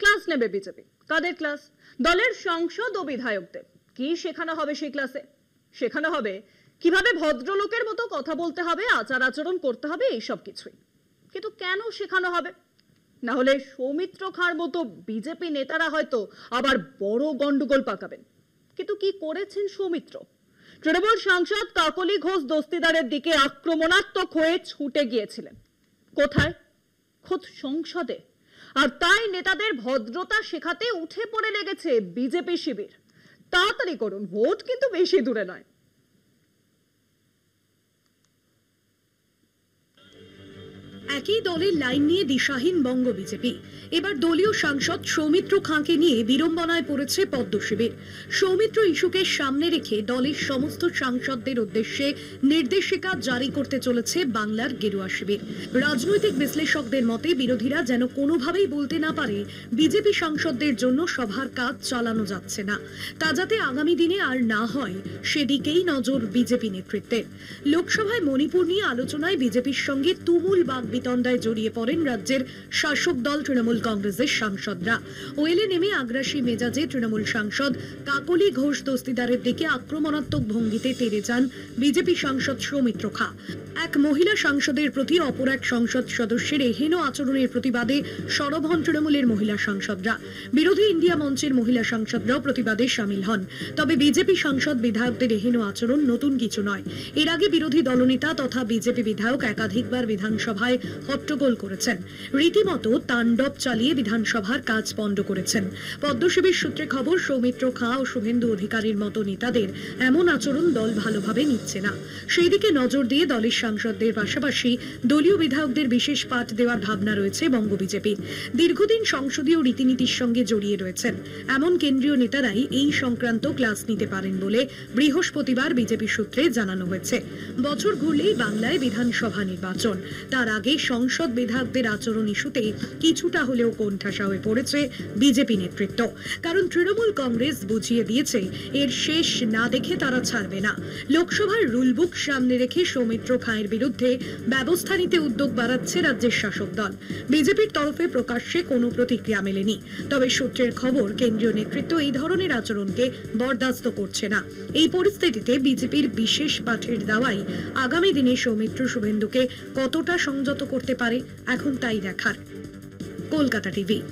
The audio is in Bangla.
ক্লাস নেবে বিজেপি। কাদের ক্লাস? দলের সাংসদ ও বিধায়কদের। কি শেখানো হবে সেই ক্লাসে? শেখানো হবে কিভাবে ভদ্রলোকের মতো কথা বলতে হবে, আচার আচরণ করতে হবে, এইসব কিছুই। কিন্তু কেন শেখানো হবে? না হলে সৌমিত্র খাঁর মতো বিজেপি নেতারা হয়তো আবার বড় গন্ডগোল পাকাবেন। কিন্তু কি করেছেন সৌমিত্র? তৃণমূল সাংসদ কাকলি ঘোষ দস্তিদারের দিকে আক্রমণাত্মক হয়ে ছুটে গিয়েছিলেন। কোথায়? খোদ সংসদে। আর তাই নেতাদের ভদ্রতা শেখাতে উঠে পড়ে লেগেছে বিজেপি শিবির। তাড়াতাড়ি করুন, ভোট কিন্তু বেশি দূরে নয়। একই দলের লাইন নিয়ে দিশাহীন বঙ্গ বিজেপি। এবার দলীয় সাংসদ সৌমিত্র খাঁকে নিয়ে বিড়ম্বনায় পড়েছে পদ্ম শিবির। সৌমিত্র ইস্যুকে সামনে রেখে দলের সমস্ত সাংসদদের উদ্দেশ্যে নির্দেশিকা জারি করতে চলেছে বাংলার গেরুয়া শিবির। রাজনৈতিক বিশ্লেষকদের মতে বিরোধীরা যেন কোনোভাবেই বলতে না পারে বিজেপি সাংসদদের জন্য সভার কাজ চালানো যাচ্ছে না। তা যাতে আগামী দিনে আর না হয় সেদিকেই নজর বিজেপি নেতৃত্বের। লোকসভায় মণিপুর নিয়ে আলোচনায় বিজেপির সঙ্গে তুমুল বাগবিতণ্ডায় জড়িয়ে পড়েন রাজ্যের শাসক দল তৃণমূল কংগ্রেসের সাংসদরা। ওয়েলে নেমে আগ্রাসী মেজাজে তৃণমূল সাংসদ কাকলি ঘোষ দস্তিদারের দিকে আক্রমণাত্মক ভঙ্গিতে তেড়ে যান বিজেপি সাংসদ সৌমিত্র খাঁ। এক মহিলা সাংসদের প্রতি অপর এক সংসদ সদস্যের এহেন আচরণের প্রতিবাদে সরব হন তৃণমূলের মহিলা সাংসদরা। বিরোধী ইন্ডিয়া মঞ্চের মহিলা সাংসদরাও প্রতিবাদে সামিল হন। তবে বিজেপি সাংসদ বিধায়কদের এহেন আচরণ নতুন কিছু নয়। এর আগে বিরোধী দলনেতা তথা বিজেপি বিধায়ক একাধিকবার বিধানসভায় হট্টগোল করেছেন। রীতিমতো তাণ্ডব চালিয়ে বিধানসভার কাজ পণ্ড করেছেন। পদ্ম শিবির সূত্রে খবর, সৌমিত্র খাঁ ও শুভেন্দু অধিকারীর মতো নেতাদের এমন আচরণ দল ভালোভাবে নিচ্ছে না। সেই দিকে নজর দিয়ে দলের সাংসদদের পাশাপাশি দলীয় বিধায়কদের বিশেষ পাঠ দেওয়ার ভাবনা রয়েছে বঙ্গ বিজেপির। দীর্ঘদিন সংসদীয় রীতিনীতির সঙ্গে জড়িয়ে রয়েছেন এমন কেন্দ্রীয় নেতারাই এই সংক্রান্ত ক্লাস নিতে পারেন বলে বৃহস্পতিবার বিজেপি সূত্রে জানানো হয়েছে। বছর ঘুরলেই বাংলায় বিধানসভা নির্বাচন। তার আগে সংসদ বিধায়কদের আচরণ ইস্যুতে কিছুটা হলেও কোণঠাসা হয়ে পড়েছে বিজেপি নেতৃত্ব। কারণ তৃণমূল কংগ্রেস বুঝিয়ে দিয়েছে এর শেষ না দেখে তারা ছাড়বে না। লোকসভার রুলবুক সামনে রেখে সৌমিত্র খাঁয়ের বিরুদ্ধে ব্যবস্থা নিতে উদ্যোগ বাড়াচ্ছে রাজ্যের শাসক দল। বিজেপির তরফে প্রকাশ্যে কোনো প্রতিক্রিয়া মেলেনি। তবে সূত্রের খবর, কেন্দ্রীয় নেতৃত্ব এই ধরনের আচরণকে বরদাস্ত করছে না। এই পরিস্থিতিতে বিজেপির বিশেষ পাঠের দাওয়াই আগামী দিনে সৌমিত্র শুভেন্দুকে কতটা সংযত করতে পারে, এখন তাই দেখার। কলকাতা টিভি।